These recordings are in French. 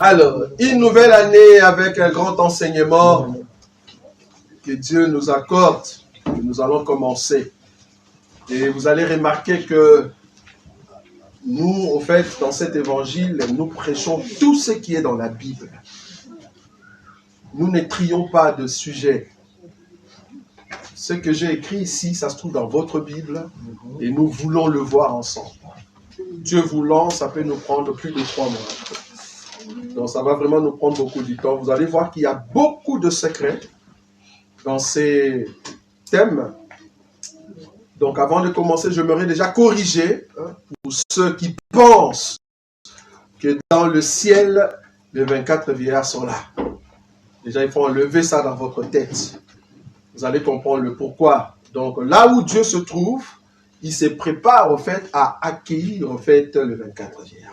Alors, une nouvelle année avec un grand enseignement que Dieu nous accorde, que nous allons commencer. Et vous allez remarquer que nous, au fait, dans cet évangile, nous prêchons tout ce qui est dans la Bible. Nous ne trions pas de sujet. Ce que j'ai écrit ici, ça se trouve dans votre Bible et nous voulons le voir ensemble. Dieu voulant, ça peut nous prendre plus de 3 mois. Donc ça va vraiment nous prendre beaucoup de temps. Vous allez voir qu'il y a beaucoup de secrets dans ces thèmes. Donc avant de commencer, j'aimerais déjà corriger pour ceux qui pensent que dans le ciel, les 24 vieillards sont là. Déjà, il faut enlever ça dans votre tête. Vous allez comprendre le pourquoi. Donc là où Dieu se trouve, il se prépare au fait à accueillir au fait le 24 vieillards.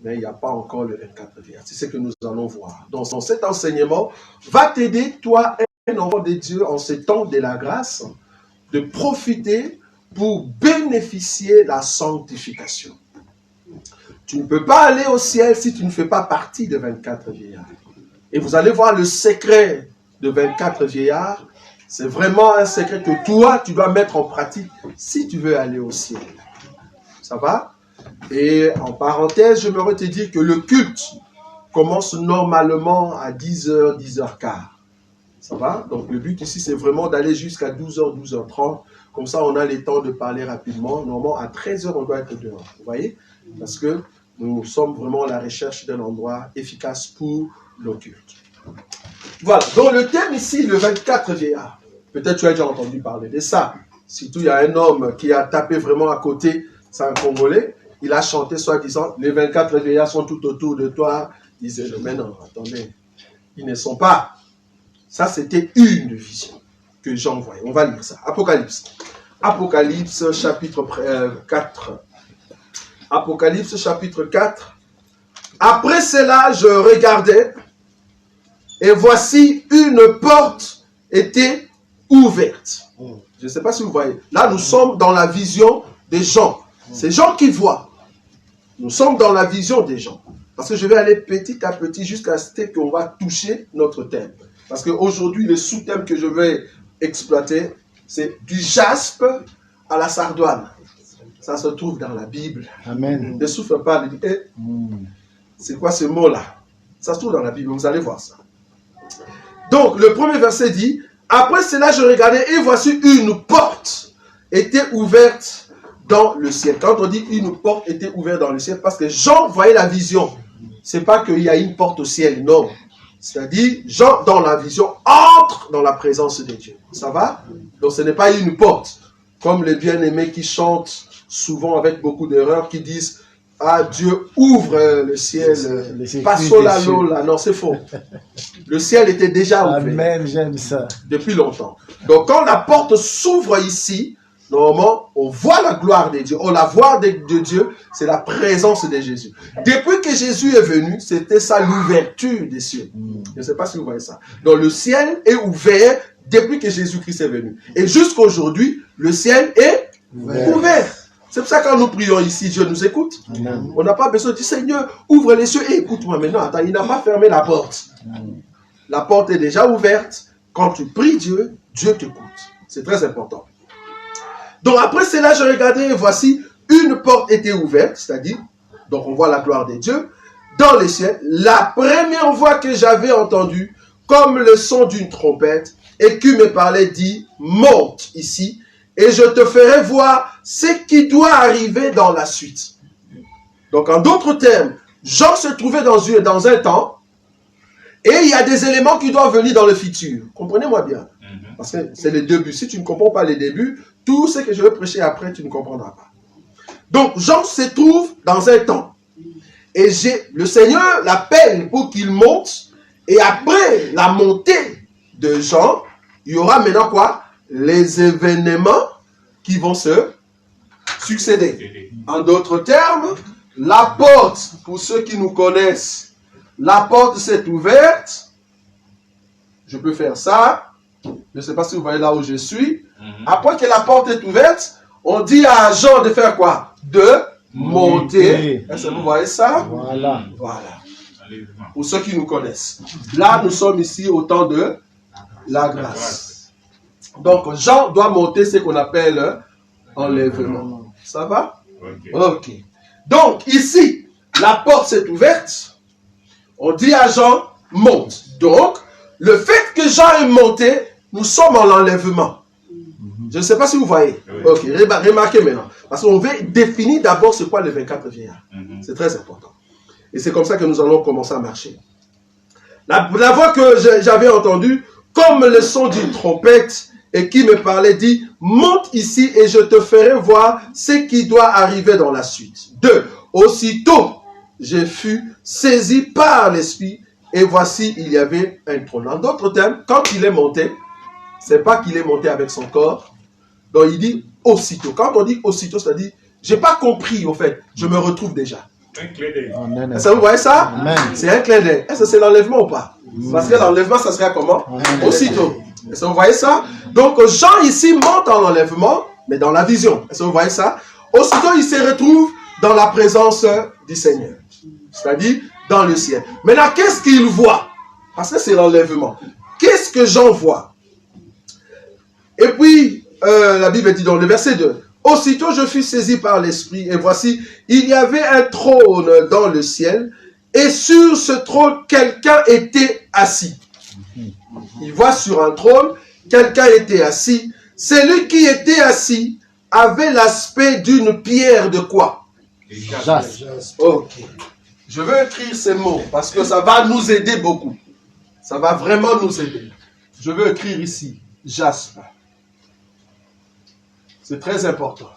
Mais il n'y a pas encore le 24 vieillards. C'est ce que nous allons voir. Donc cet enseignement va t'aider, toi, un enfant de Dieu, en ce temps de la grâce, de profiter pour bénéficier de la sanctification. Tu ne peux pas aller au ciel si tu ne fais pas partie de 24 vieillards. Et vous allez voir le secret de 24 vieillards. C'est vraiment un secret que toi, tu dois mettre en pratique si tu veux aller au ciel. Ça va? Et en parenthèse, j'aimerais te dire que le culte commence normalement à 10h, 10h15. Ça va? Donc le but ici, c'est vraiment d'aller jusqu'à 12h, 12h30. Comme ça, on a le temps de parler rapidement. Normalement, à 13h, on doit être dehors. Vous voyez? Parce que nous sommes vraiment à la recherche d'un endroit efficace pour le culte. Voilà. Donc le thème ici, le 24 vieillards. Peut-être tu as déjà entendu parler de ça. Surtout, il y a un homme qui a tapé vraiment à côté, c'est un Congolais. Il a chanté soi-disant, les 24 vieillards sont tout autour de toi. Il disait, mais non, attendez, ils ne sont pas. Ça, c'était une vision que Jean voyait. On va lire ça. Apocalypse. Apocalypse, chapitre 4. Apocalypse, chapitre 4. Après cela, je regardais, et voici une porte était ouverte. Je ne sais pas si vous voyez. Là, nous sommes dans la vision des gens. C'est Jean qui voit. Nous sommes dans la vision des gens. Parce que je vais aller petit à petit jusqu'à ce qu'on va toucher notre thème. Parce qu'aujourd'hui, le sous-thème que je vais exploiter, c'est du jaspe à la sardoine. Ça se trouve dans la Bible. Amen. Ne souffre pas. C'est quoi ce mot-là? Ça se trouve dans la Bible. Vous allez voir ça. Donc, le premier verset dit, « Après cela, je regardais et voici une porte était ouverte dans le ciel. » Quand on dit une porte était ouverte dans le ciel, parce que Jean voyait la vision. Ce n'est pas qu'il y a une porte au ciel, non. C'est-à-dire, Jean, dans la vision, entre dans la présence de Dieu. Ça va? Donc, ce n'est pas une porte. Comme les bien-aimés qui chantent souvent avec beaucoup d'erreurs, qui disent, « Ah, Dieu ouvre le ciel. » Pas solalo, là. Non, c'est faux. Le ciel était déjà ouvert. Amen, j'aime ça. Depuis longtemps. Donc, quand la porte s'ouvre ici, normalement, on voit la gloire de Dieu. On la voit de Dieu, c'est la présence de Jésus. Depuis que Jésus est venu, c'était ça l'ouverture des cieux. Je ne sais pas si vous voyez ça. Donc, le ciel est ouvert depuis que Jésus-Christ est venu. Et jusqu'aujourd'hui, le ciel est ouvert. C'est pour ça que quand nous prions ici, Dieu nous écoute. Amen. On n'a pas besoin de dire, Seigneur, ouvre les cieux et écoute-moi. Mais non, attends, il n'a pas fermé la porte. La porte est déjà ouverte. Quand tu pries Dieu, Dieu t'écoute. C'est très important. Donc après cela, je regardais et voici, une porte était ouverte, c'est-à-dire, donc on voit la gloire de Dieu, dans les cieux. La première voix que j'avais entendue, comme le son d'une trompette, et qui me parlait, dit, monte ici, et je te ferai voir ce qui doit arriver dans la suite. Donc en d'autres termes, Jean se trouvait dans un temps, et il y a des éléments qui doivent venir dans le futur. Comprenez-moi bien. Parce que c'est le début. Si tu ne comprends pas les débuts, tout ce que je vais prêcher après, tu ne comprendras pas. Donc, Jean se trouve dans un temps. Et le Seigneur l'appelle pour qu'il monte. Et après la montée de Jean, il y aura maintenant quoi? Les événements qui vont se succéder. En d'autres termes, la porte, pour ceux qui nous connaissent, la porte s'est ouverte. Je peux faire ça. Je ne sais pas si vous voyez là où je suis. Après que la porte est ouverte, on dit à Jean de faire quoi? De monter. Est-ce que vous voyez ça? Voilà. Voilà. Pour ceux qui nous connaissent. Là, nous sommes ici au temps de la grâce. Donc, Jean doit monter ce qu'on appelle enlèvement. Ça va? Ok. Donc, ici, la porte s'est ouverte. On dit à Jean, monte. Donc, le fait que Jean est monté, nous sommes en enlèvement. Je ne sais pas si vous voyez. Ok, remarquez maintenant. Parce qu'on veut définir d'abord c'est quoi les 24 vieillards. C'est très important. Et c'est comme ça que nous allons commencer à marcher. La voix que j'avais entendue, comme le son d'une trompette, et qui me parlait, dit, monte ici et je te ferai voir ce qui doit arriver dans la suite. 2. Aussitôt, je fus saisi par l'Esprit, et voici, il y avait un trône. En d'autres termes, quand il est monté, c'est pas qu'il est monté avec son corps. Donc il dit aussitôt. Quand on dit aussitôt, c'est-à-dire, j'ai pas compris au fait, je me retrouve déjà. Un clin d'œil. Est-ce que vous voyez ça? C'est un clin d'œil. Est-ce que c'est l'enlèvement ou pas? Parce que l'enlèvement, ça serait comment? Aussitôt. Est-ce que vous voyez ça? Donc Jean ici monte en enlèvement, mais dans la vision. Est-ce que vous voyez ça? Aussitôt, il se retrouve dans la présence du Seigneur. C'est-à-dire dans le ciel. Maintenant, qu'est-ce qu'il voit? Parce que c'est l'enlèvement. Qu'est-ce que Jean voit? Et puis, la Bible dit dans le verset 2, aussitôt je fus saisi par l'Esprit, et voici, il y avait un trône dans le ciel, et sur ce trône, quelqu'un était assis. Il voit sur un trône, quelqu'un était assis. Celui qui était assis avait l'aspect d'une pierre de quoi? Jaspe. Ok. Je veux écrire ces mots, parce que ça va nous aider beaucoup. Ça va vraiment nous aider. Je veux écrire ici, jaspe. C'est très important.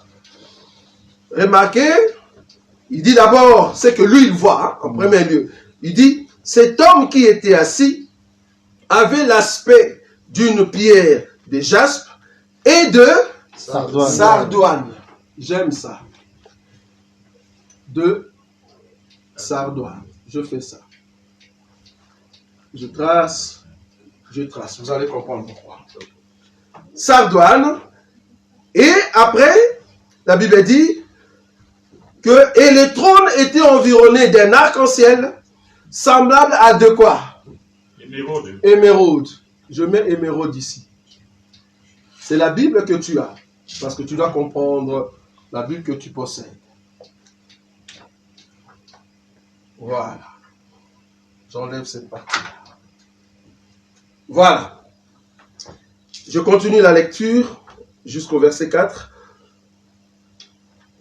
Remarquez, il dit d'abord, c'est que lui il voit, en premier lieu. Il dit, cet homme qui était assis avait l'aspect d'une pierre de jaspe et de sardoine. J'aime ça. De sardoine. Je fais ça. Je trace. Vous allez comprendre pourquoi. Sardoine. Et après, la Bible dit que et le trône était environné d'un arc-en-ciel semblable à de quoi? Émeraude. Émeraude. Je mets émeraude ici. C'est la Bible que tu as. Parce que tu dois comprendre la Bible que tu possèdes. Voilà. J'enlève cette partie-là. Voilà. Je continue la lecture jusqu'au verset 4.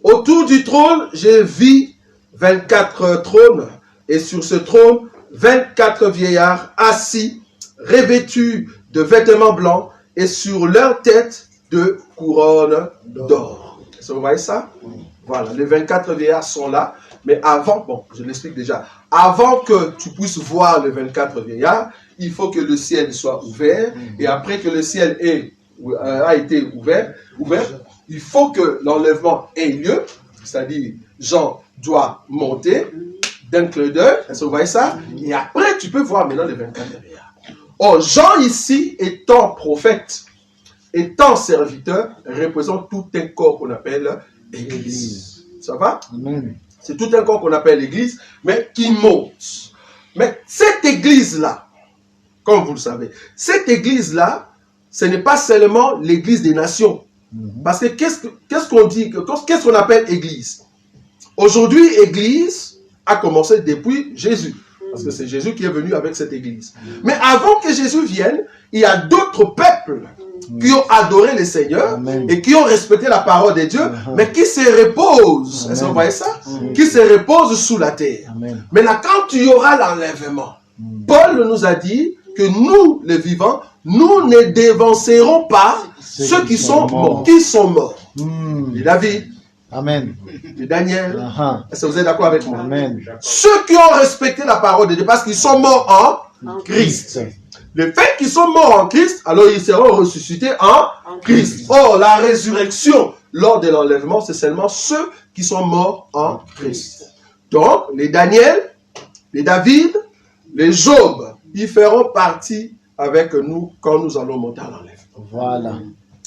Autour du trône, j'ai vu 24 trônes, et sur ce trône, 24 vieillards assis, revêtus de vêtements blancs, et sur leur tête de couronnes d'or. Est-ce que vous voyez ça? Voilà, les 24 vieillards sont là, mais avant, bon, je l'explique déjà, avant que tu puisses voir les 24 vieillards, il faut que le ciel soit ouvert, et après que le ciel a été ouvert, il faut que l'enlèvement ait lieu, c'est-à-dire Jean doit monter d'un clin d'œil, est-ce que vous voyez ça? Et après tu peux voir maintenant les 24 vieillards. Or, Jean ici, étant prophète, étant serviteur, représente tout un corps qu'on appelle l'Église. Ça va? Amen. C'est tout un corps qu'on appelle l'Église, mais qui monte. Mais cette Église-là, comme vous le savez, cette Église-là, ce n'est pas seulement l'Église des nations. Parce que qu'est-ce qu'on dit, qu'est-ce qu'on appelle Église? Aujourd'hui, Église a commencé depuis Jésus. Parce que c'est Jésus qui est venu avec cette Église. Mais avant que Jésus vienne, il y a d'autres peuples qui ont adoré le Seigneur. Amen. Et qui ont respecté la parole de Dieu, mais qui se reposent. Est-ce que vous voyez ça? Qui se reposent sous la terre. Amen. Maintenant, quand il y aura l'enlèvement, Paul nous a dit que nous, les vivants, nous ne dévancerons pas ceux qui sont morts. Qui sont morts? Les David. Amen. Les Daniel. Est-ce que vous êtes d'accord avec moi? Amen. Ceux qui ont respecté la parole de Dieu parce qu'ils sont morts en Christ. Le fait qu'ils sont morts en Christ, alors ils seront ressuscités en Christ. Or, la résurrection lors de l'enlèvement, c'est seulement ceux qui sont morts en Christ. Donc, les Daniel, les David, les Job, ils feront partie avec nous quand nous allons monter à l'enlèvement. Voilà.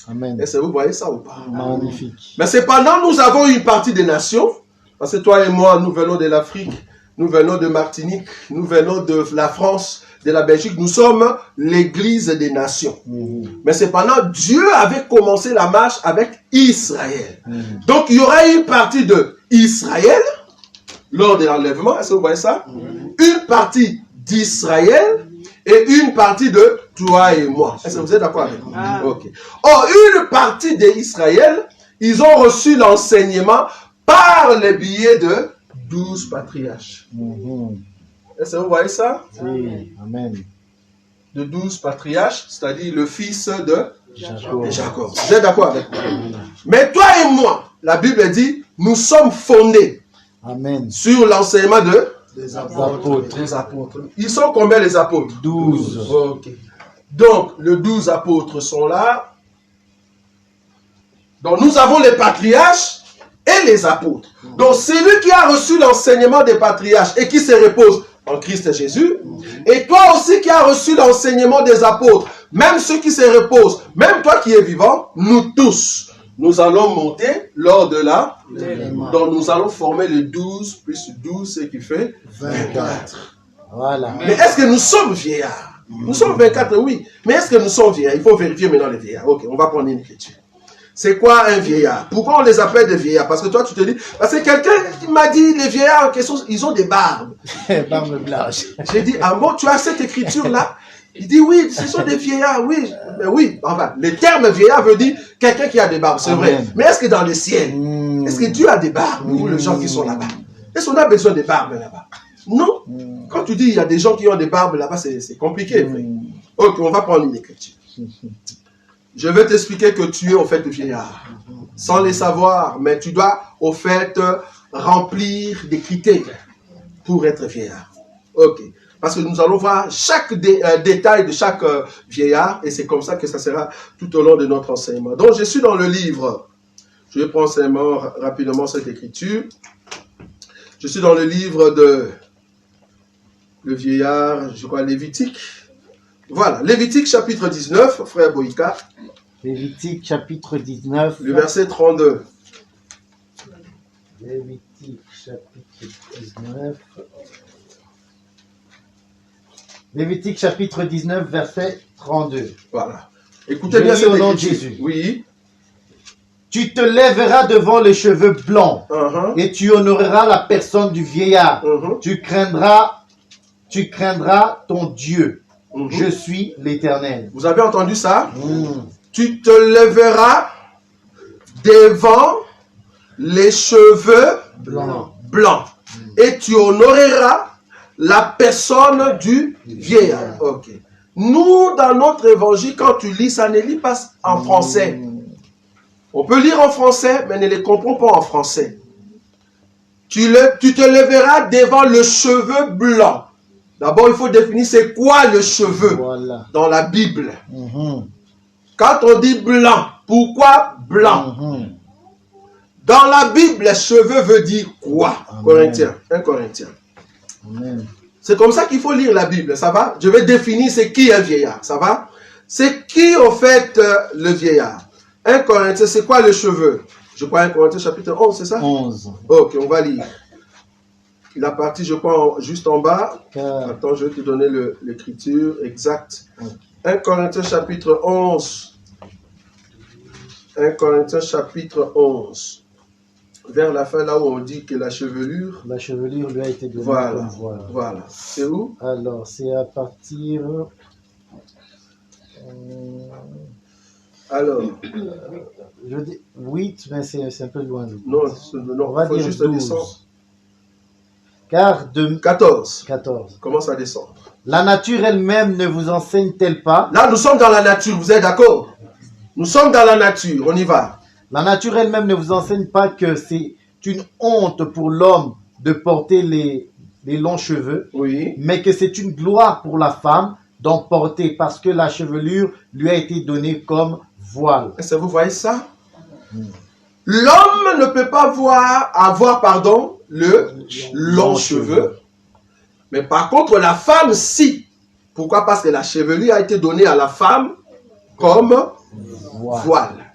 Amen. Est-ce que vous voyez ça ou pas? Magnifique. Mais cependant, nous avons une partie des nations, parce que toi et moi, nous venons de l'Afrique. nous venons de Martinique, nous venons de la France, de la Belgique, nous sommes l'église des nations. Mais cependant, Dieu avait commencé la marche avec Israël. Donc, il y aura une partie de Israël lors de l'enlèvement. Est-ce que vous voyez ça? Une partie d'Israël et une partie de toi et moi. Est-ce que vous êtes d'accord avec moi? Okay. Or, une partie d'Israël, ils ont reçu l'enseignement par le biais de 12 patriarches. Est-ce que vous voyez ça? Oui. Amen. De 12 patriarches, c'est-à-dire le fils de Jacob. Vous êtes d'accord avec moi? Mais toi et moi, la Bible dit, nous sommes fondés Amen. sur l'enseignement des apôtres. des apôtres. Ils sont combien les apôtres? 12. Ok. Donc, les 12 apôtres sont là. Donc, nous avons les patriarches et les apôtres. Donc, celui qui a reçu l'enseignement des patriarches et qui se repose en Christ Jésus, et toi aussi qui as reçu l'enseignement des apôtres, même ceux qui se reposent, même toi qui es vivant, nous tous, nous allons monter lors de la... Donc, nous allons former le 12 plus 12, ce qui fait 24. Voilà. Mais est-ce que nous sommes vieillards? Nous sommes 24, oui. Mais est-ce que nous sommes vieillards? Il faut vérifier maintenant les vieillards. Ok, on va prendre une écriture. C'est quoi un vieillard? Pourquoi on les appelle des vieillards? Parce que toi, tu te dis... Parce que quelqu'un m'a dit, les vieillards en question, ils ont des barbes. Barbe blanche. J'ai dit, ah bon, tu as cette écriture-là? Il dit, oui, ce sont des vieillards, oui. Mais oui, enfin, le terme vieillard veut dire quelqu'un qui a des barbes, c'est vrai. Mais est-ce que dans le ciel, est-ce que Dieu a des barbes ou les gens qui sont là-bas? Est-ce qu'on a besoin des barbes là-bas? Non. Quand tu dis, il y a des gens qui ont des barbes là-bas, c'est compliqué. Ok, on va prendre une écriture. Je vais t'expliquer que tu es au fait vieillard, sans les savoir, mais tu dois au fait remplir des critères pour être vieillard. Ok, parce que nous allons voir chaque détail de chaque vieillard, et c'est comme ça que ça sera tout au long de notre enseignement. Donc je suis dans le livre, je vais prendre seulement rapidement cette écriture. Je suis dans le livre de le vieillard, je crois, Lévitique. Voilà, Lévitique chapitre 19, frère Boïka. Lévitique chapitre 19. Le verset 32. Lévitique chapitre 19. Lévitique chapitre 19, verset 32. Voilà. Écoutez bien cette au nom de écriture. Jésus. Oui. Tu te lèveras devant les cheveux blancs et tu honoreras la personne du vieillard. Tu craindras ton Dieu. Je suis l'Éternel. Vous avez entendu ça? Tu te lèveras devant les cheveux blancs et tu honoreras la personne du vieillard. Ok. Nous, dans notre évangile, quand tu lis, ça ne lit pas en français. On peut lire en français, mais ne les comprend pas en français. Tu te lèveras devant le cheveu blanc. D'abord, il faut définir c'est quoi le cheveu dans la Bible. Quand on dit blanc, pourquoi blanc? Dans la Bible, cheveux veut dire quoi? Corinthiens, 1 Corinthiens. C'est comme ça qu'il faut lire la Bible, ça va? Je vais définir c'est qui un vieillard, ça va? C'est qui au fait le vieillard? 1 Corinthiens, c'est quoi le cheveu? Je crois 1 Corinthiens chapitre 11, c'est ça? 11. Ok, on va lire. La partie, je crois, juste en bas. Attends, je vais te donner l'écriture exacte. 1 Corinthiens chapitre 11. 1 Corinthiens chapitre 11. Vers la fin, là où on dit que la chevelure... La chevelure lui a été donnée voilà, comme voile. Voilà. C'est où? Alors, c'est à partir... Alors... je dis 8, mais c'est un peu loin. Non, on va faut dire juste 12. descendre. Car de... 14. 14. Commence à descendre. La nature elle-même ne vous enseigne-t-elle pas? Là, nous sommes dans la nature, vous êtes d'accord? Nous sommes dans la nature, on y va. La nature elle-même ne vous enseigne pas que c'est une honte pour l'homme de porter les longs cheveux, oui, mais que c'est une gloire pour la femme d'en porter parce que la chevelure lui a été donnée comme voile. Est-ce que vous voyez ça? L'homme ne peut pas avoir le long cheveu, mais par contre la femme si. Pourquoi? Parce que la chevelure a été donnée à la femme comme voile.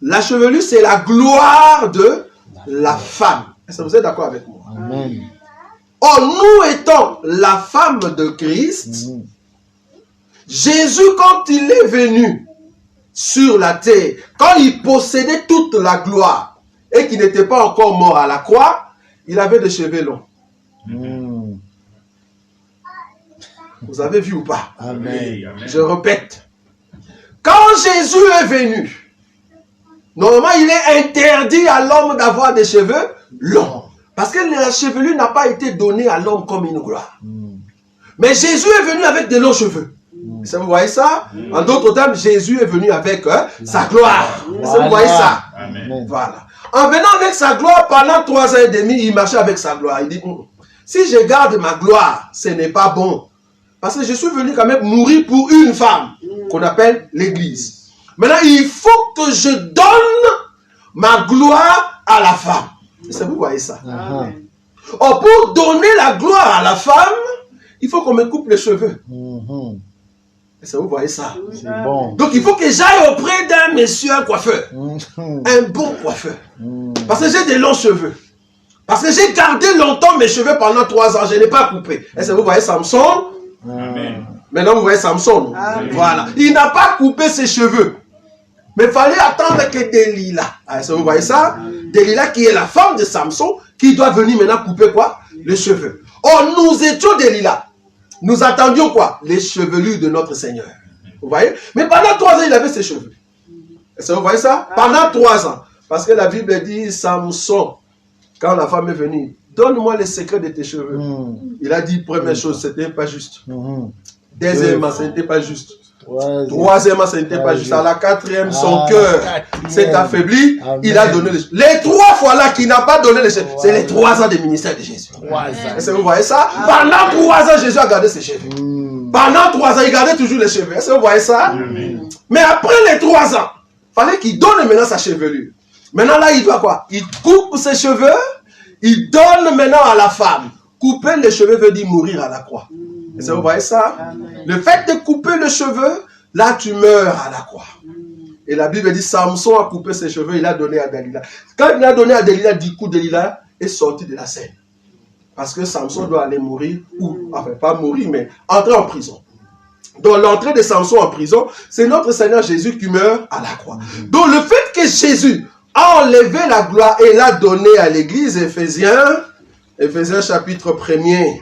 La chevelure, c'est la gloire de la femme. Est-ce que vous êtes d'accord avec moi? Amen. Or, nous étant la femme de Christ, Jésus, quand il est venu sur la terre, quand il possédait toute la gloire et qu'il n'était pas encore mort à la croix, il avait des cheveux longs. Vous avez vu ou pas? Amen. Je répète. Quand Jésus est venu, normalement, il est interdit à l'homme d'avoir des cheveux longs. Parce que la chevelure n'a pas été donnée à l'homme comme une gloire. Mais Jésus est venu avec des longs cheveux. Vous voyez ça? En d'autres termes, Jésus est venu avec sa gloire. Vous voyez ça? Amen. Voilà. En venant avec sa gloire, pendant 3 ans et demi, il marchait avec sa gloire. Il dit, si je garde ma gloire, ce n'est pas bon. Parce que je suis venu quand même mourir pour une femme, qu'on appelle l'Église. Maintenant, il faut que je donne ma gloire à la femme. Vous voyez ça? Or, pour donner la gloire à la femme, il faut qu'on me coupe les cheveux. Vous voyez ça? C'est bon. Donc, il faut que j'aille auprès d'un monsieur, un coiffeur. Un bon coiffeur. Parce que j'ai des longs cheveux. Parce que j'ai gardé longtemps mes cheveux pendant 3 ans. Je n'ai pas coupé. Est-ce que vous voyez Samson? Amen. Maintenant, vous voyez Samson. Voilà. Il n'a pas coupé ses cheveux. Mais il fallait attendre que Delilah. Est-ce que vous voyez ça? Delilah qui est la femme de Samson, qui doit venir maintenant couper quoi? Les cheveux. Or, nous étions Delilah. Nous attendions quoi? Les chevelures de notre Seigneur. Vous voyez? Mais pendant 3 ans, il avait ses cheveux. Est-ce que vous voyez ça? Pendant 3 ans. Parce que la Bible dit, Samson, quand la femme est venue, donne-moi les secrets de tes cheveux. Il a dit, première chose, ce n'était pas juste. Deuxièmement, ce n'était pas juste. Troisièmement, ce n'était pas juste. À la 4e, son cœur s'est affaibli. Amen. Il a donné les 3 fois là qu'il n'a pas donné les cheveux. C'est les 3 ans de ministère de Jésus. Est-ce que vous voyez ça? Pendant 3 ans, Jésus a gardé ses cheveux. Pendant 3 ans, il gardait toujours les cheveux. Est-ce que vous voyez ça? Mais après les 3 ans, il fallait qu'il donne maintenant sa chevelure. Maintenant là, il doit quoi? Il coupe ses cheveux. Il donne maintenant à la femme. Couper les cheveux veut dire mourir à la croix. Est-ce que vous voyez ça? Le fait de couper les cheveux, là tu meurs à la croix. Et la Bible dit, Samson a coupé ses cheveux, il a donné à Delilah. Quand il a donné à Delilah, du coup Delilah est sorti de la scène. Parce que Samson doit aller mourir, ou, enfin pas mourir, mais entrer en prison. Donc l'entrée de Samson en prison, c'est notre Seigneur Jésus qui meurt à la croix. Donc le fait que Jésus a enlevé la gloire et l'a donné à l'église, Éphésiens chapitre 1er.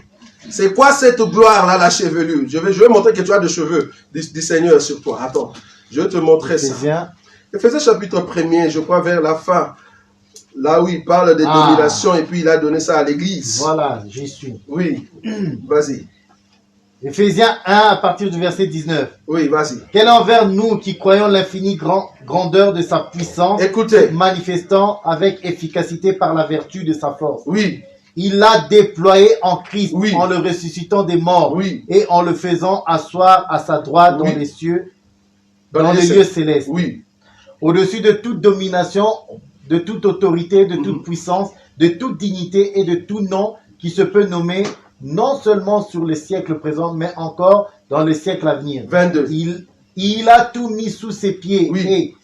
C'est quoi cette gloire-là, la chevelure? Je vais montrer que tu as des cheveux du Seigneur sur toi. Attends, je vais te montrer ça. Éphésiens chapitre 1er, je crois vers la fin. Là où il parle des dominations et puis il a donné ça à l'église. Voilà, j'y suis. Oui, vas-y. Éphésiens 1 à partir du verset 19. Oui, vas-y. Quel envers nous qui croyons l'infinie grandeur de sa puissance, écoutez, manifestant avec efficacité par la vertu de sa force. Oui. Il l'a déployé en Christ, oui, en le ressuscitant des morts, oui, et en le faisant asseoir à sa droite dans les cieux, dans les lieux célestes. Oui. Au-dessus de toute domination, de toute autorité, de toute puissance, de toute dignité et de tout nom qui se peut nommer, non seulement sur les siècles présents, mais encore dans les siècles à venir. 22. Il a tout mis sous ses pieds, et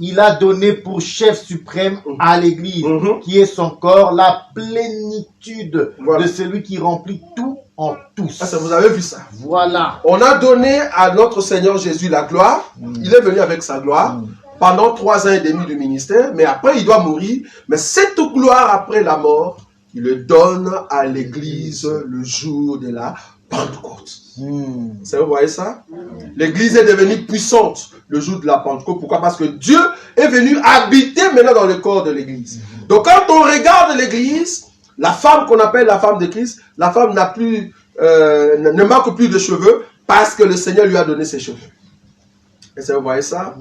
il a donné pour chef suprême à l'Église, qui est son corps, la plénitude de celui qui remplit tout en tous. Ah, ça, vous avez vu ça? Voilà. On a donné à notre Seigneur Jésus la gloire. Il est venu avec sa gloire pendant 3 ans et demi de ministère, mais après il doit mourir. Mais cette gloire après la mort, il le donne à l'Église le jour de la Pentecôte. Vous voyez ça? L'Église est devenue puissante le jour de la Pentecôte. Pourquoi? Parce que Dieu est venu habiter maintenant dans le corps de l'Église. Donc quand on regarde l'Église, la femme qu'on appelle la femme de Christ, la femme n'a plus, ne manque plus de cheveux parce que le Seigneur lui a donné ses cheveux. Et vous voyez ça?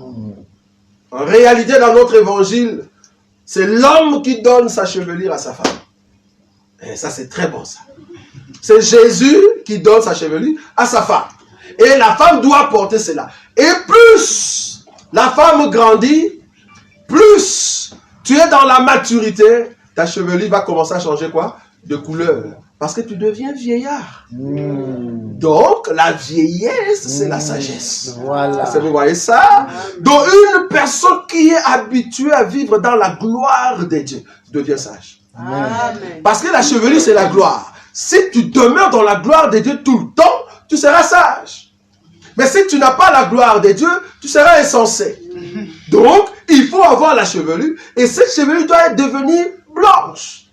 En réalité, dans notre évangile, c'est l'homme qui donne sa chevelure à sa femme. Et ça, c'est très bon, ça. C'est Jésus qui donne sa chevelure à sa femme. Et la femme doit porter cela. Et plus la femme grandit, plus tu es dans la maturité, ta chevelure va commencer à changer quoi? De couleur. Parce que tu deviens vieillard. Donc, la vieillesse, c'est la sagesse. Voilà. Est-ce que vous voyez ça? Donc, une personne qui est habituée à vivre dans la gloire de Dieu devient sage. Amen. Parce que la chevelure, c'est la gloire. si tu demeures dans la gloire de Dieu tout le temps, tu seras sage. Mais si tu n'as pas la gloire de Dieu, tu seras insensé. Donc, il faut avoir la chevelure, et cette chevelure doit devenir blanche.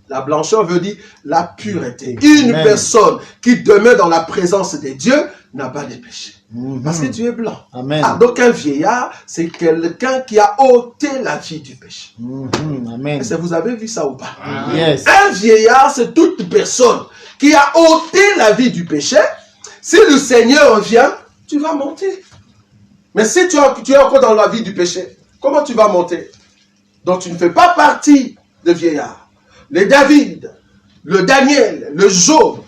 La blancheur veut dire la pureté. Une personne qui demeure dans la présence de Dieu n'a pas de péché. Parce que tu es blanc. Amen. Ah, donc un vieillard, c'est quelqu'un qui a ôté la vie du péché. Amen. Est-ce que vous avez vu ça ou pas? Yes. Un vieillard, c'est toute personne qui a ôté la vie du péché. Si le Seigneur vient, tu vas monter. Mais si tu es encore dans la vie du péché, comment tu vas monter? Donc tu ne fais pas partie de vieillards. Les David, le Daniel, le Job,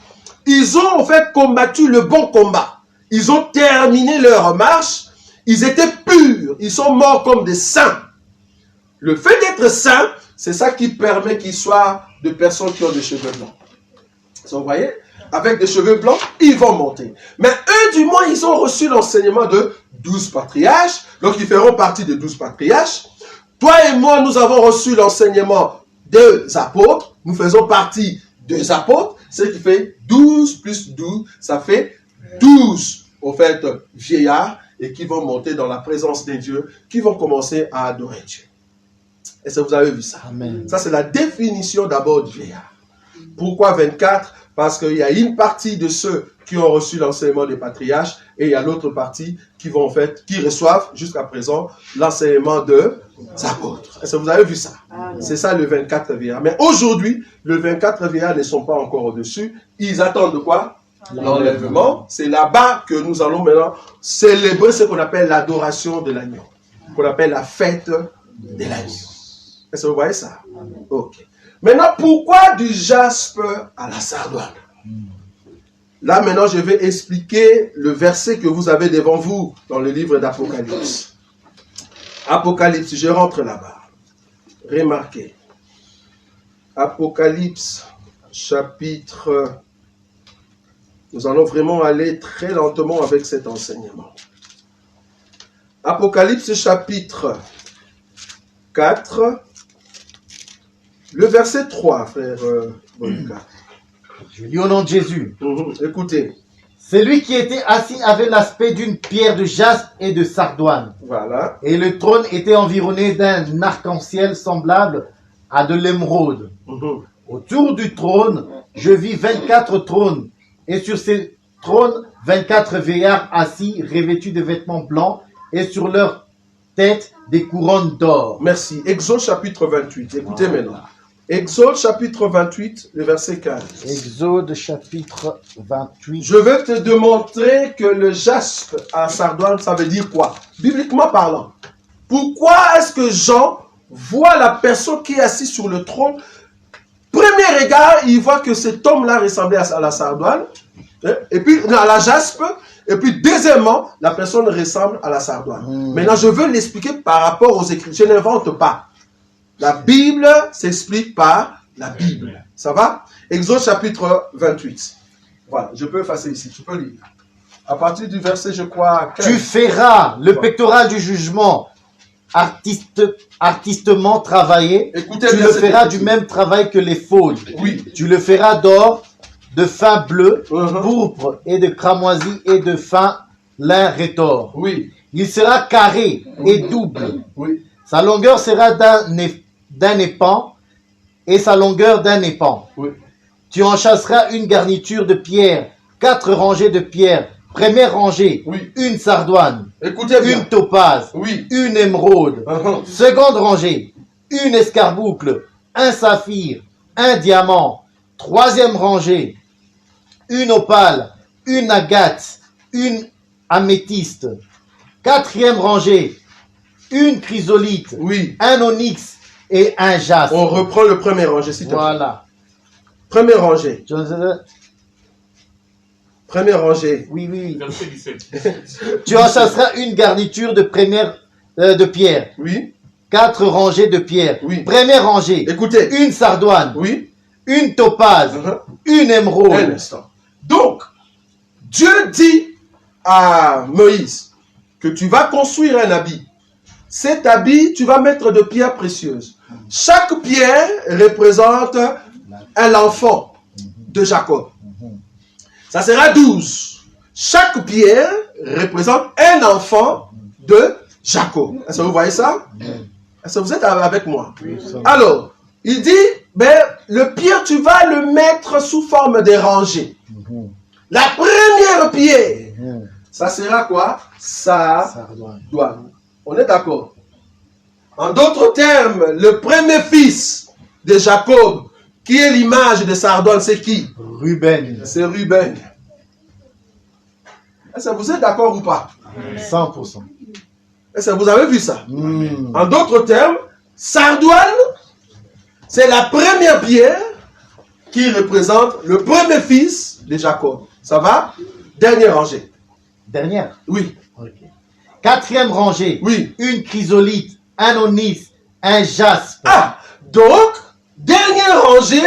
ils ont en fait combattu le bon combat. Ils ont terminé leur marche. Ils étaient purs. Ils sont morts comme des saints. Le fait d'être saint, c'est ça qui permet qu'ils soient de personnes qui ont des cheveux blancs. Vous voyez? Avec des cheveux blancs, ils vont monter. Mais eux, du moins, ils ont reçu l'enseignement de 12 patriarches. Donc, ils feront partie des 12 patriarches. Toi et moi, nous avons reçu l'enseignement des apôtres. Nous faisons partie des apôtres. Ce qui fait 12 plus 12, ça fait 12, au fait, vieillards, et qui vont monter dans la présence de Dieu, qui vont commencer à adorer Dieu. Est-ce que vous avez vu ça? Amen. Ça, c'est la définition d'abord du vieillard. Pourquoi 24? Parce qu'il y a une partie de ceux qui ont reçu l'enseignement des patriarches, et il y a l'autre partie qui vont en fait, qui reçoivent jusqu'à présent l'enseignement des apôtres. Est-ce que vous avez vu ça? C'est ça le 24 vieillards. Mais aujourd'hui, le 24 vieillards ne sont pas encore au-dessus. Ils attendent de quoi? L'enlèvement. C'est là-bas que nous allons maintenant célébrer ce qu'on appelle l'adoration de l'agneau, qu'on appelle la fête de l'agneau. Est-ce que vous voyez ça? Ok. Maintenant, pourquoi du jaspe à la sardoine? Là, maintenant, je vais expliquer le verset que vous avez devant vous dans le livre d'Apocalypse. Apocalypse, je rentre là-bas. Remarquez. Apocalypse, chapitre... Nous allons vraiment aller très lentement avec cet enseignement. Apocalypse, chapitre 4... Le verset 3, frère Bonica. Je lis au nom de Jésus. Écoutez. Celui qui était assis avait l'aspect d'une pierre de jaspe et de sardoine. Voilà. Et le trône était environné d'un arc-en-ciel semblable à de l'émeraude. Autour du trône, je vis 24 trônes. Et sur ces trônes, 24 vieillards assis, revêtus de vêtements blancs, et sur leur tête, des couronnes d'or. Merci. Exode chapitre 28. Écoutez maintenant. Exode chapitre 28, le verset 15. Exode chapitre 28. Je vais te démontrer que le jaspe à sardoine, ça veut dire quoi? Bibliquement parlant. Pourquoi est-ce que Jean voit la personne qui est assise sur le trône? Premier regard, il voit que cet homme-là ressemblait à la sardoine, et puis à la jaspe, et puis deuxièmement, la personne ressemble à la sardoine. Maintenant, je veux l'expliquer par rapport aux Écritures. Je n'invente pas. La Bible s'explique par la Bible. Ça va? Exode chapitre 28. Voilà, je peux effacer ici, je peux lire. À partir du verset, je crois... 15. Tu feras le pectoral du jugement artistement travaillé. Écoutez, tu le feras du même travail que les faunes. Oui. Tu le feras d'or, de fin bleu, pourpre et de cramoisi et de fin lin rétort. Oui. Il sera carré et double. Oui. Sa longueur sera d'un épan et sa longueur d'un épan. Oui. Tu en chasseras une garniture de pierre, 4 rangées de pierre. Première rangée, oui. Une sardoine, écoutez bien. Une topaze, oui. Une émeraude. Seconde rangée, une escarboucle, un saphir, un diamant. Troisième rangée, une opale, une agate, une améthyste. Quatrième rangée, une chrysolite, oui. Un onyx et un jaspe. On reprend le premier rangée, s'il te plaît. Voilà. Premier rangée. Première rangée. Oui, oui. Verset 17. Tu en chasseras une garniture de pierre. Oui. 4 rangées de pierre. Oui. Première rangée. Écoutez. Une sardoine. Oui. Une topaze. Une émeraude. Un instant. Donc, Dieu dit à Moïse que tu vas construire un habit. Cet habit, tu vas mettre de pierres précieuses. Chaque pierre représente un enfant. de Jacob. Ça sera 12. Chaque pierre représente un enfant de Jacob. Est-ce que vous voyez ça? Est-ce que vous êtes avec moi? Alors, il dit, ben, le pierre, tu vas le mettre sous forme de rangée. La première pierre, ça sera quoi? Sardoine. On est d'accord? En d'autres termes, le premier fils de Jacob, qui est l'image de Sardoine, c'est qui? Ruben. C'est Ruben. Est-ce que vous êtes d'accord ou pas? 100%. Est-ce que vous avez vu ça? En d'autres termes, Sardoine, c'est la première pierre qui représente le premier fils de Jacob. Ça va? Dernière rangée. Dernière? Oui. Okay. Quatrième rangée. Oui. Une chrysolite, un onyx, un jaspe. Ah! Donc, dernière rangée,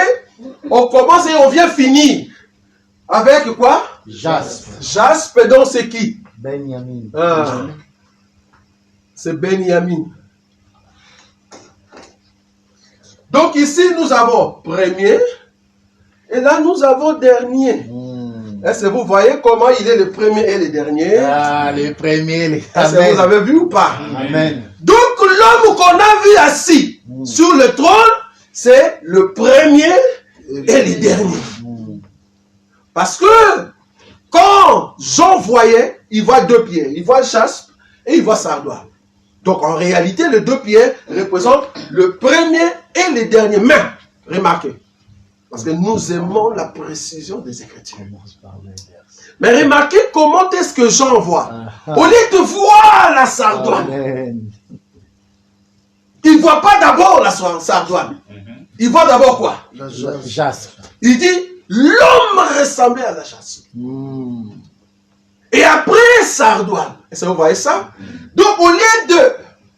on commence et on vient finir. Avec quoi? Jaspe. Jaspe, donc c'est qui? Benjamin. Ah. C'est Benjamin. Donc ici, nous avons premier. Et là, nous avons dernier. Est-ce que vous voyez comment il est le premier et le dernier? Ah, le premier. Est-ce que vous avez vu ou pas? Amen. Donc l'homme qu'on a vu assis sur le trône, c'est le premier et le dernier. Parce que quand Jean voyait, il voit deux pierres. Il voit jaspe et il voit sardoine. Donc en réalité, les deux pierres représentent le premier et le dernier. Mais, remarquez, parce que nous aimons la précision des Écritures. Mais remarquez comment est-ce que Jean voit. Au lieu de voir la sardoine, il ne voit pas d'abord la sardoine. Il voit d'abord quoi? Le jaspe. Il dit, l'homme ressemblait à la jaspe. Et après sardoine. Est-ce que vous voyez ça? Donc au lieu de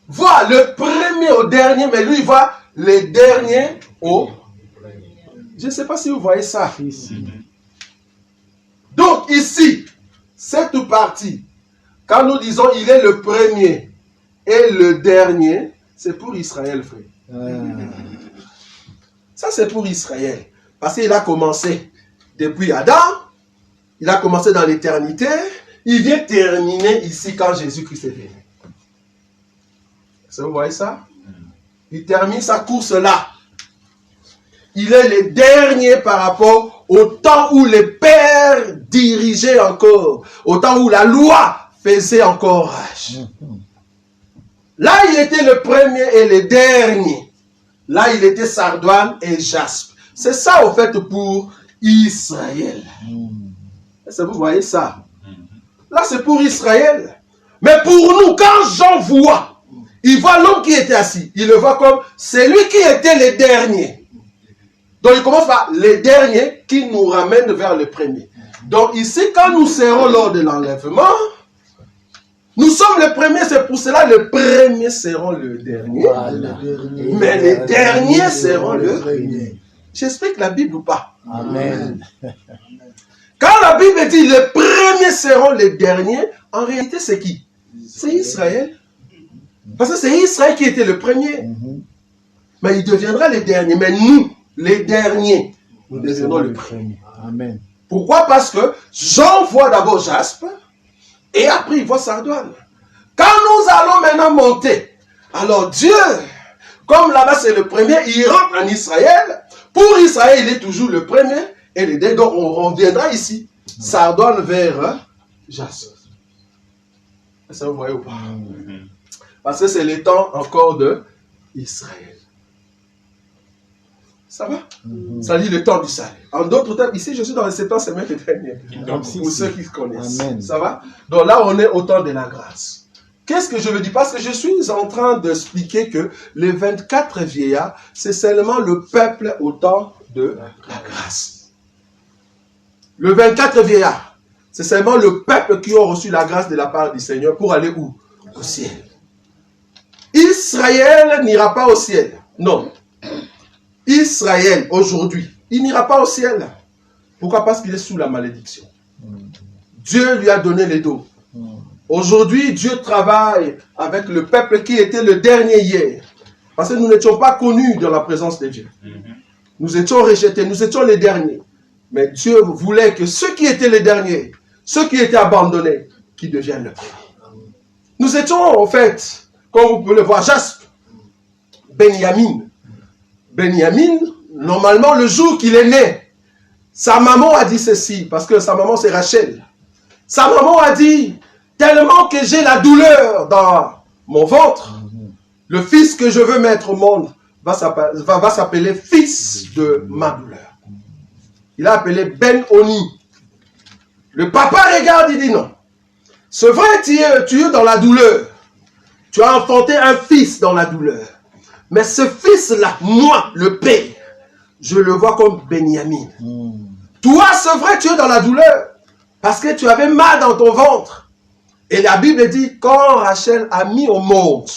voir le premier au dernier, mais lui il voit le dernier au... Je ne sais pas si vous voyez ça. Donc ici, cette partie, quand nous disons il est le premier et le dernier, c'est pour Israël, frère. Ça c'est pour Israël. Parce qu'il a commencé depuis Adam, il a commencé dans l'éternité, il vient terminer ici quand Jésus-Christ est venu. Est-ce que vous voyez ça? Il termine sa course là. Il est le dernier par rapport au temps où les pères dirigeaient encore, au temps où la loi faisait encore rage. Là, il était le premier et le dernier. Là, il était sardoine et jaspe. C'est ça, au fait, pour Israël. Est-ce que vous voyez ça? Là, c'est pour Israël. Mais pour nous, quand Jean voit, il voit l'homme qui était assis. Il le voit comme celui qui était le dernier. Donc, il commence par le dernier qui nous ramène vers le premier. Donc, ici, quand nous serons lors de l'enlèvement, nous sommes les premiers, c'est pour cela les premiers seront le dernier. Mais les derniers seront le premier. J'explique la Bible ou pas? Amen. Quand la Bible dit les premiers seront les derniers, en réalité, c'est qui? C'est Israël. Parce que c'est Israël qui était le premier. Mais il deviendra le dernier. Mais nous, les derniers, nous deviendrons le premier. Amen. Pourquoi? Parce que Jean voit d'abord jaspe et après il voit sardoine. Quand nous allons maintenant monter, alors Dieu, comme là-bas c'est le premier, il rentre en Israël. Pour Israël, il est toujours le premier et le dernier. Donc on reviendra ici, sardoine vers jaspe. Est-ce que vous voyez ou pas? Parce que c'est le temps encore de Israël. Ça va? Ça dit le temps du salut. En d'autres termes, ici, je suis dans le 7e semaine dernier. Pour ceux qui connaissent. Amen. Ça va? Donc là, on est au temps de la grâce. Qu'est-ce que je veux dire? Parce que je suis en train d'expliquer que les 24 vieillards, c'est seulement le peuple au temps de la grâce. Le 24 vieillards, c'est seulement le peuple qui a reçu la grâce de la part du Seigneur pour aller où? Au ciel. Israël n'ira pas au ciel. Non. Israël, aujourd'hui, il n'ira pas au ciel. Pourquoi? Parce qu'il est sous la malédiction. Dieu lui a donné les dos. Aujourd'hui, Dieu travaille avec le peuple qui était le dernier hier. Parce que nous n'étions pas connus dans la présence de Dieu. Nous étions rejetés, nous étions les derniers. Mais Dieu voulait que ceux qui étaient les derniers, ceux qui étaient abandonnés, qui deviennent le premier. Nous étions, en fait, comme vous pouvez le voir, Jaspe, Benjamin. Benjamin, normalement, le jour qu'il est né, sa maman a dit ceci, parce que sa maman c'est Rachel. Sa maman a dit, tellement que j'ai la douleur dans mon ventre, le fils que je veux mettre au monde va s'appeler fils de ma douleur. Il a appelé Ben-Oni. Le papa regarde, il dit non. C'est vrai, tu es dans la douleur. Tu as enfanté un fils dans la douleur. Mais ce fils-là, moi, le père, je le vois comme Benjamin. Toi, c'est vrai, tu es dans la douleur. Parce que tu avais mal dans ton ventre. Et la Bible dit, quand Rachel a mis au monde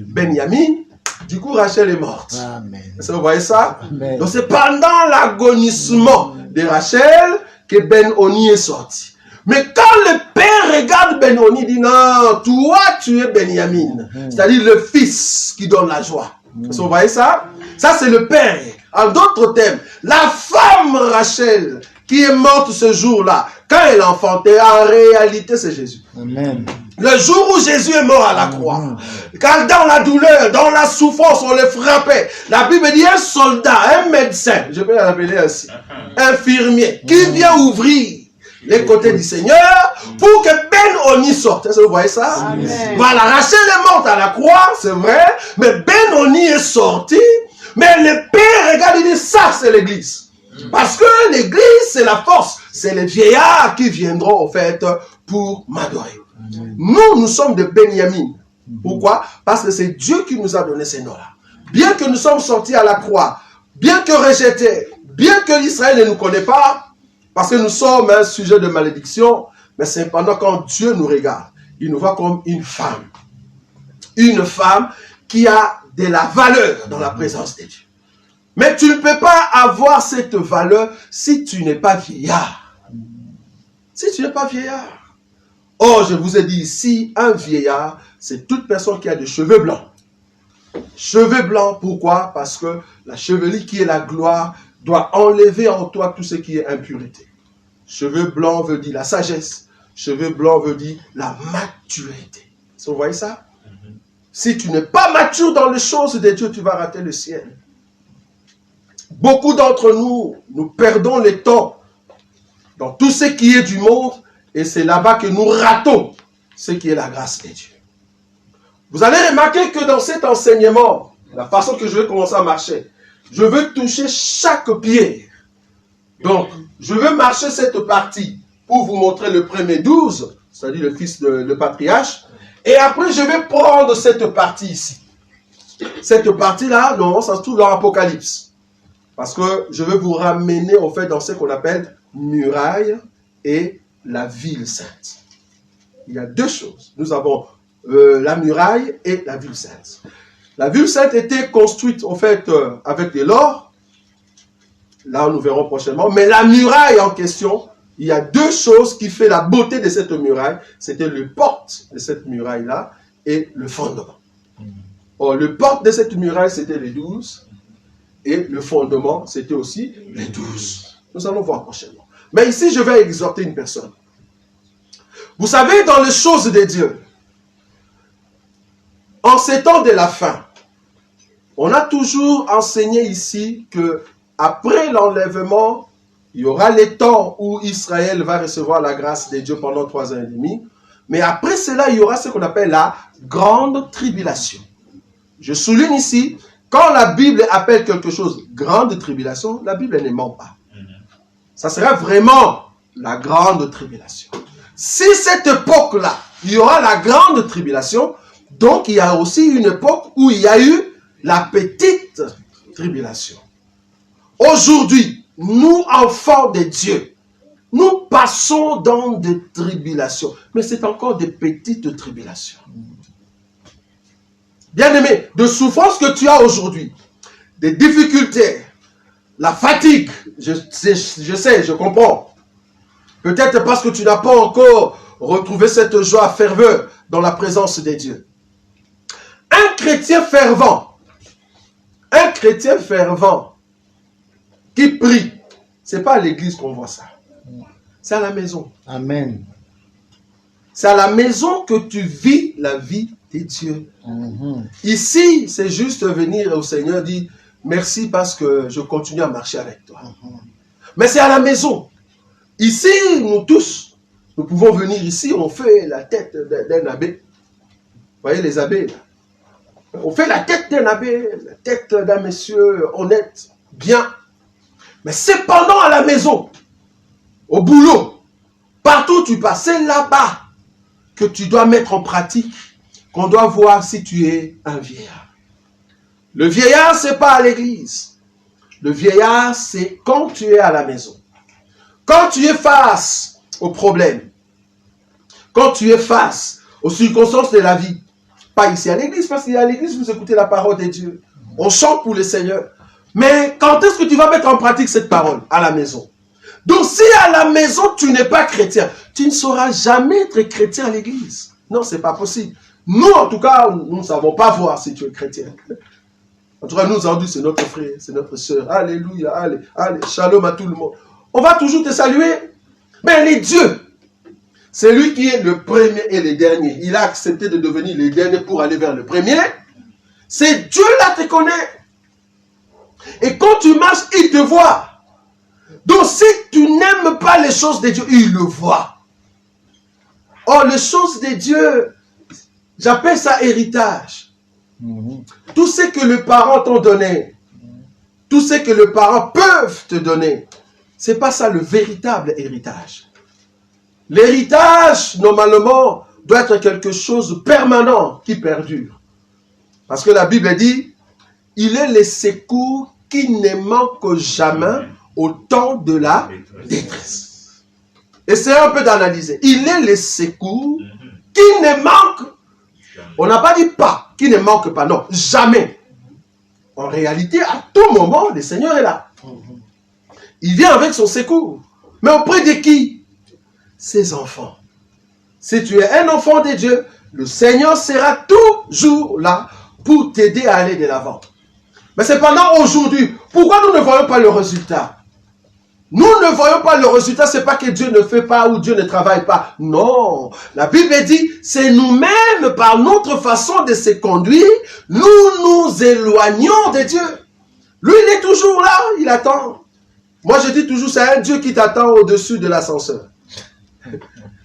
Benjamin, du coup Rachel est morte. Amen. Vous voyez ça? Amen. Donc c'est pendant l'agonissement de Rachel que Ben-Oni est sorti. Mais quand le père regarde Ben-Oni, il dit non, toi tu es Benjamin. C'est-à-dire le fils qui donne la joie. Vous voyez ça? Ça c'est le père. En d'autres termes, la femme Rachel qui est morte ce jour-là, quand elle enfantait, en réalité c'est Jésus. Amen. Le jour où Jésus est mort à la croix, quand dans la douleur, dans la souffrance, on le frappait, la Bible dit un soldat, un médecin, je peux l'appeler ainsi, infirmier, qui vient ouvrir les côtés du Seigneur pour que Ben-Oni sorte. Est-ce que vous voyez ça? Amen. Voilà, Rachel est morte à la croix, c'est vrai, mais Ben-Oni est sorti, mais le Père, regarde, il dit ça, c'est l'église. Parce que l'église, c'est la force, c'est les vieillards qui viendront, en fait, pour m'adorer. Nous sommes de Benjamin. Pourquoi? Parce que c'est Dieu qui nous a donné ces noms-là. Bien que nous sommes sortis à la croix, bien que rejetés, bien que l'Israël ne nous connaît pas, parce que nous sommes un sujet de malédiction, mais cependant quand Dieu nous regarde, il nous voit comme une femme. Une femme qui a de la valeur dans la présence de Dieu. Mais tu ne peux pas avoir cette valeur si tu n'es pas vieillard. Si tu n'es pas vieillard. Or, je vous ai dit ici, un vieillard, c'est toute personne qui a des cheveux blancs. Cheveux blancs, pourquoi? Parce que la chevelure qui est la gloire doit enlever en toi tout ce qui est impureté. Cheveux blancs veut dire la sagesse. Cheveux blancs veut dire la maturité. Vous voyez ça? Si tu n'es pas mature dans les choses de Dieu, tu vas rater le ciel. Beaucoup d'entre nous, nous perdons le temps dans tout ce qui est du monde. Et c'est là-bas que nous ratons ce qui est la grâce de Dieu. Vous allez remarquer que dans cet enseignement, la façon que je vais commencer à marcher, je veux toucher chaque pierre. Donc, je veux marcher cette partie pour vous montrer le premier 12, c'est-à-dire le fils le patriarche. Et après, je vais prendre cette partie ici. Cette partie-là, non, ça se trouve dans l'Apocalypse. Parce que je veux vous ramener, en fait, dans ce qu'on appelle muraille et la ville sainte. Il y a deux choses. Nous avons la muraille et la ville sainte. La ville sainte était construite en fait avec de l'or. Là, nous verrons prochainement. Mais la muraille en question, il y a deux choses qui font la beauté de cette muraille. C'était le porte de cette muraille-là et le fondement. Or, le porte de cette muraille, c'était les 12. Et le fondement, c'était aussi les 12. Nous allons voir prochainement. Mais ici, je vais exhorter une personne. Vous savez, dans les choses de Dieu, en ces temps de la fin, on a toujours enseigné ici que après l'enlèvement, il y aura les temps où Israël va recevoir la grâce de Dieu pendant 3 ans et demi. Mais après cela, il y aura ce qu'on appelle la grande tribulation. Je souligne ici, quand la Bible appelle quelque chose grande tribulation, la Bible ne ment pas. Ça sera vraiment la grande tribulation. Si cette époque-là, il y aura la grande tribulation, donc il y a aussi une époque où il y a eu la petite tribulation. Aujourd'hui, nous, enfants de Dieu, nous passons dans des tribulations, mais c'est encore des petites tribulations. Bien-aimé, de souffrances que tu as aujourd'hui, des difficultés, la fatigue, je sais, je comprends. Peut-être parce que tu n'as pas encore retrouvé cette joie ferveur dans la présence de Dieu. Un chrétien fervent qui prie, c'est pas à l'église qu'on voit ça. C'est à la maison. Amen. C'est à la maison que tu vis la vie de Dieu. Ici, c'est juste venir au Seigneur dire merci parce que je continue à marcher avec toi. Mais c'est à la maison. Ici, nous tous, nous pouvons venir ici, on fait la tête d'un abbé. Vous voyez les abbés là? On fait la tête d'un abbé, la tête d'un monsieur honnête, bien. Mais c'est pendant à la maison, au boulot, partout où tu passes, c'est là-bas que tu dois mettre en pratique, qu'on doit voir si tu es un vieillard. Le vieillard, c'est pas à l'église. Le vieillard, c'est quand tu es à la maison. Quand tu es face aux problèmes. Quand tu es face aux circonstances de la vie. Pas ici à l'église, parce qu'à l'église, vous écoutez la parole de Dieu. On chante pour le Seigneur. Mais quand est-ce que tu vas mettre en pratique cette parole? À la maison. Donc si à la maison, tu n'es pas chrétien, tu ne sauras jamais être chrétien à l'église. Non, c'est pas possible. Nous, en tout cas, nous ne savons pas voir si tu es chrétien. En tout cas, nous, aujourd'hui, c'est notre frère, c'est notre soeur. Alléluia, allez, allez, shalom à tout le monde. On va toujours te saluer. Mais les dieux, c'est lui qui est le premier et le dernier. Il a accepté de devenir le dernier pour aller vers le premier. C'est Dieu là qui te connaît. Et quand tu marches, il te voit. Donc si tu n'aimes pas les choses de Dieu, il le voit. Or, les choses de Dieu, j'appelle ça héritage. Tout ce que les parents t'ont donné, tout ce que les parents peuvent te donner, c'est pas ça le véritable héritage. L'héritage, normalement, doit être quelque chose de permanent qui perdure. Parce que la Bible dit, il est le secours qui ne manque jamais au temps de la détresse. Essayez un peu d'analyser. Il est le secours qui ne manque. On n'a pas dit pas, qui ne manque pas. Non, jamais. En réalité, à tout moment, le Seigneur est là. Il vient avec son secours. Mais auprès de qui? Ses enfants. Si tu es un enfant de Dieu, le Seigneur sera toujours là pour t'aider à aller de l'avant. Mais cependant, aujourd'hui, pourquoi nous ne voyons pas le résultat? Nous ne voyons pas le résultat, c'est pas que Dieu ne fait pas ou Dieu ne travaille pas. Non, la Bible dit, c'est nous-mêmes, par notre façon de se conduire, nous nous éloignons de Dieu. Lui, il est toujours là, il attend. Moi, je dis toujours, c'est un Dieu qui t'attend au-dessus de l'ascenseur.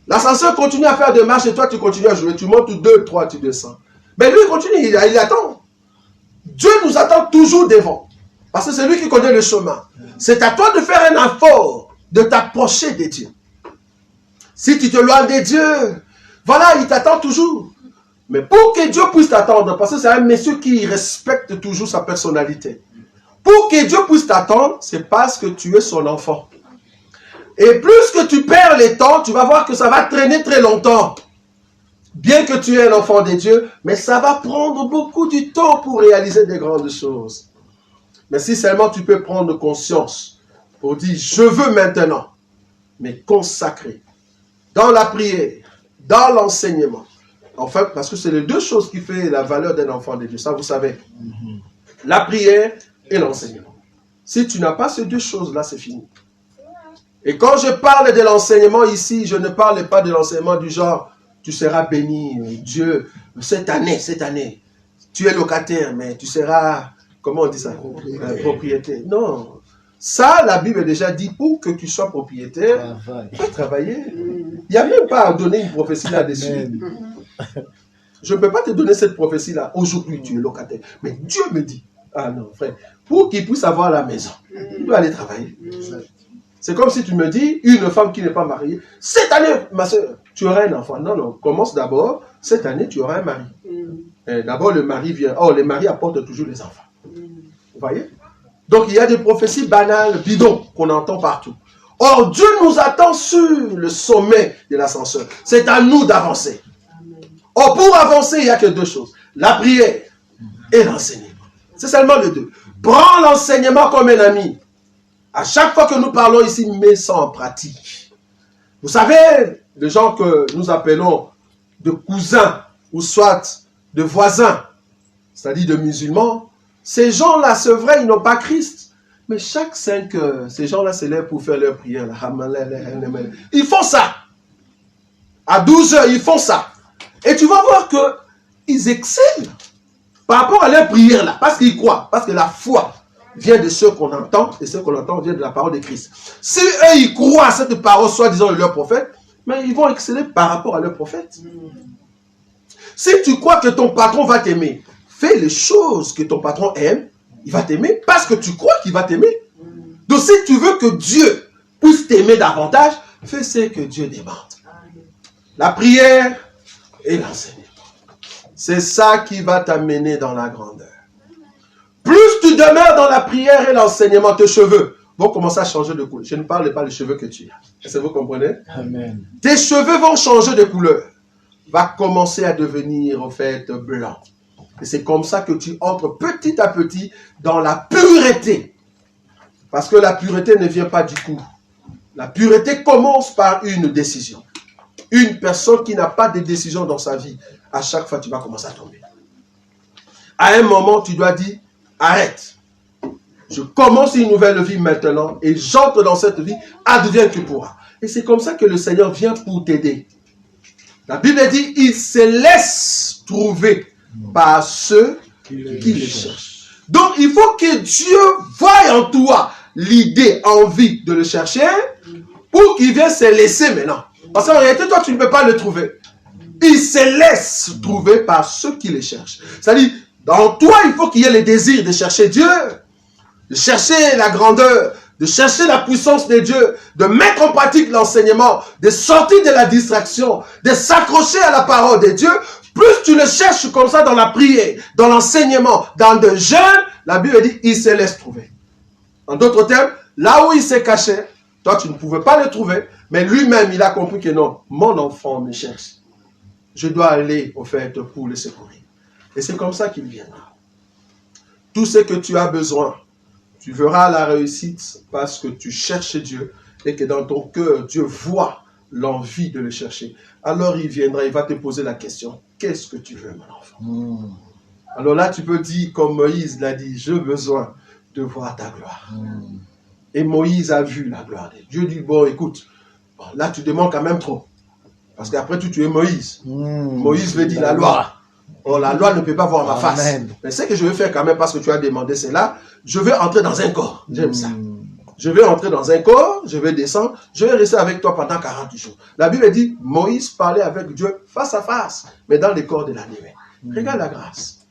L'ascenseur continue à faire des marches et toi, tu continues à jouer. Tu montes 2, 3, tu descends. Mais lui, il continue, il attend. Dieu nous attend toujours devant. Parce que c'est lui qui connaît le chemin. C'est à toi de faire un effort, de t'approcher de Dieu. Si tu te loin de Dieu, voilà, il t'attend toujours. Mais pour que Dieu puisse t'attendre, parce que c'est un monsieur qui respecte toujours sa personnalité. Pour que Dieu puisse t'attendre, c'est parce que tu es son enfant. Et plus que tu perds le temps, tu vas voir que ça va traîner très longtemps. Bien que tu es un enfant de Dieu, mais ça va prendre beaucoup de temps pour réaliser des grandes choses. Mais si seulement tu peux prendre conscience pour dire, je veux maintenant me consacrer dans la prière, dans l'enseignement. Enfin, parce que c'est les deux choses qui font la valeur d'un enfant de Dieu. Ça, vous savez. La prière et l'enseignement. Si tu n'as pas ces deux choses-là, c'est fini. Et quand je parle de l'enseignement ici, je ne parle pas de l'enseignement du genre, tu seras béni, Dieu, cette année, tu es locataire, mais tu seras, comment on dit ça? Propriétaire. Non. Ça, la Bible a déjà dit, pour que tu sois propriétaire, il faut travailler. Il n'y a même pas à donner une prophétie là-dessus. Je ne peux pas te donner cette prophétie-là. Aujourd'hui, tu es locataire. Mais Dieu me dit, ah non, frère, pour qu'il puisse avoir la maison, il doit aller travailler. C'est comme si tu me dis, une femme qui n'est pas mariée, cette année, ma soeur, tu auras un enfant. Non, non, commence d'abord, cette année, tu auras un mari. D'abord, le mari vient. Oh, les maris apportent toujours les enfants. Vous voyez? Donc, il y a des prophéties banales, bidons, qu'on entend partout. Or, Dieu nous attend sur le sommet de l'ascenseur. C'est à nous d'avancer. Or, pour avancer, il n'y a que deux choses. La prière et l'enseignement. C'est seulement les deux. Prends l'enseignement comme un ami. À chaque fois que nous parlons ici, mets ça en pratique. Vous savez, les gens que nous appelons de cousins, ou soit de voisins, c'est-à-dire de musulmans, ces gens-là, c'est vrai, ils n'ont pas Christ. Mais chaque 5 heures, ces gens-là se lèvent pour faire leur prière. Ils font ça. À 12 heures, ils font ça. Et tu vas voir qu'ils excellent par rapport à leur prière là. Parce qu'ils croient. Parce que la foi vient de ce qu'on entend. Et ce qu'on entend vient de la parole de Christ. Si eux, ils croient à cette parole, soi-disant de leur prophète, mais ils vont exceller par rapport à leur prophète. Si tu crois que ton patron va t'aimer, fais les choses que ton patron aime, il va t'aimer parce que tu crois qu'il va t'aimer. Donc si tu veux que Dieu puisse t'aimer davantage, fais ce que Dieu demande. La prière et l'enseignement. C'est ça qui va t'amener dans la grandeur. Plus tu demeures dans la prière et l'enseignement, tes cheveux vont commencer à changer de couleur. Je ne parle pas des cheveux que tu as. Est-ce que vous comprenez? Amen. Tes cheveux vont changer de couleur. Va commencer à devenir, en fait, blanc. Et c'est comme ça que tu entres petit à petit dans la pureté. Parce que la pureté ne vient pas du coup. La pureté commence par une décision. Une personne qui n'a pas de décision dans sa vie, à chaque fois, tu vas commencer à tomber. À un moment, tu dois dire, arrête. Je commence une nouvelle vie maintenant et j'entre dans cette vie, advienne que pourra. Et c'est comme ça que le Seigneur vient pour t'aider. La Bible dit, il se laisse trouver par ceux qui le cherchent. Donc, il faut que Dieu voie en toi l'idée, envie de le chercher pour qu'il vienne se laisser maintenant. Parce qu'en réalité, toi, tu ne peux pas le trouver. Il se laisse trouver par ceux qui le cherchent. C'est-à-dire, dans toi, il faut qu'il y ait le désir de chercher Dieu, de chercher la grandeur, de chercher la puissance de Dieu, de mettre en pratique l'enseignement, de sortir de la distraction, de s'accrocher à la parole de Dieu. Plus tu le cherches comme ça dans la prière, dans l'enseignement, dans le jeûne, la Bible dit, il se laisse trouver. En d'autres termes, là où il s'est caché, toi tu ne pouvais pas le trouver, mais lui-même il a compris que non, mon enfant me cherche. Je dois aller au fait pour le secourir. Et c'est comme ça qu'il viendra. Tout ce que tu as besoin, tu verras la réussite parce que tu cherches Dieu et que dans ton cœur, Dieu voit l'envie de le chercher. Alors il viendra, il va te poser la question, qu'est-ce que tu veux, mon enfant? Alors là, tu peux dire, comme Moïse l'a dit, j'ai besoin de voir ta gloire. Et Moïse a vu la gloire de Dieu. Dieu dit, bon, écoute, bon, là tu demandes quand même trop. Parce qu'après tout, tu es Moïse. Moïse veut dire la loi. Oh, la loi ne peut pas voir ma face. Amen. Mais ce que je vais faire quand même, parce que tu as demandé cela, je vais entrer dans un corps. J'aime ça. Je vais entrer dans un corps, je vais descendre, je vais rester avec toi pendant 40 jours. La Bible dit, Moïse parlait avec Dieu face à face, mais dans le corps de la nuée. Regarde la grâce.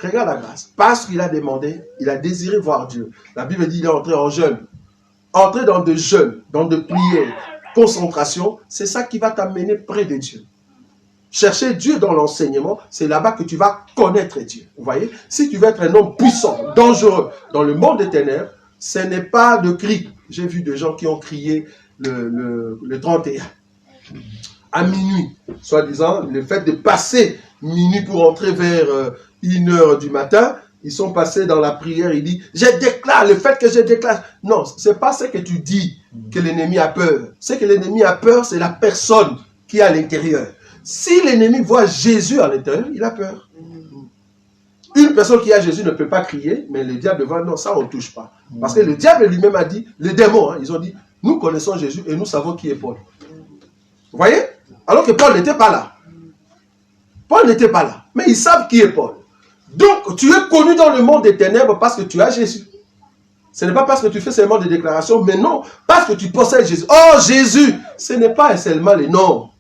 Regarde la grâce. Parce qu'il a demandé, il a désiré voir Dieu. La Bible dit, il est entré en jeûne. Entrer dans de jeûnes, dans de prières, concentration, c'est ça qui va t'amener près de Dieu. Chercher Dieu dans l'enseignement, c'est là-bas que tu vas connaître Dieu. Vous voyez, si tu veux être un homme puissant, dangereux dans le monde des ténèbres, ce n'est pas de cri. J'ai vu des gens qui ont crié le 31 à minuit, soi-disant, le fait de passer minuit pour entrer vers 1h du matin, ils sont passés dans la prière, ils disent, je déclare, le fait que je déclare. Non, c'est pas ce que tu dis que l'ennemi a peur. Ce que l'ennemi a peur, c'est la personne qui est à l'intérieur. Si l'ennemi voit Jésus à l'intérieur, il a peur. Une personne qui a Jésus ne peut pas crier, mais le diable voit, non, ça on ne touche pas. Parce que le diable lui-même a dit, les démons, ils ont dit, nous connaissons Jésus et nous savons qui est Paul. Vous voyez? Alors que Paul n'était pas là. Paul n'était pas là. Mais ils savent qui est Paul. Donc, tu es connu dans le monde des ténèbres parce que tu as Jésus. Ce n'est pas parce que tu fais seulement des déclarations, mais non, parce que tu possèdes Jésus. Oh, Jésus! Ce n'est pas seulement les noms.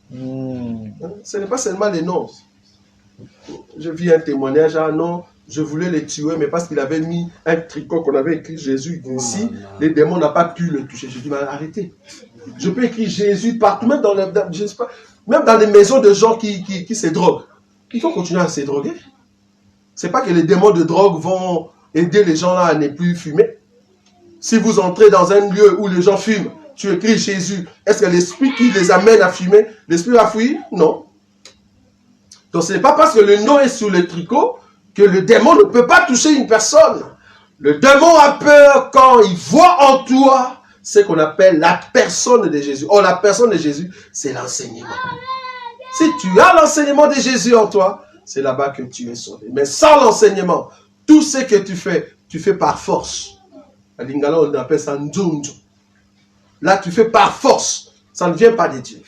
Ce n'est pas seulement les noms. Je vis un témoignage, ah non, je voulais les tuer, mais parce qu'il avait mis un tricot qu'on avait écrit Jésus ici, les démons n'ont pas pu le toucher. Je dis, mais arrêtez. Je peux écrire Jésus partout, même dans, je sais pas, même dans les maisons de gens qui se droguent. Il faut continuer à se droguer. C'est pas que les démons de drogue vont aider les gens là à ne plus fumer. Si vous entrez dans un lieu où les gens fument, tu écris Jésus, est-ce que l'esprit qui les amène à fumer, l'esprit va fuir? Non. Donc ce n'est pas parce que le nom est sur le tricot que le démon ne peut pas toucher une personne. Le démon a peur quand il voit en toi ce qu'on appelle la personne de Jésus. Oh, la personne de Jésus, c'est l'enseignement. Si tu as l'enseignement de Jésus en toi, c'est là-bas que tu es sauvé. Mais sans l'enseignement, tout ce que tu fais par force. À Lingala, on appelle ça Ndjunju. Là, tu fais par force. Ça ne vient pas de Dieu.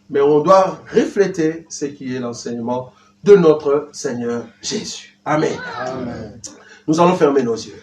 Mais on doit refléter ce qui est l'enseignement de notre Seigneur Jésus. Amen. Amen. Nous allons fermer nos yeux.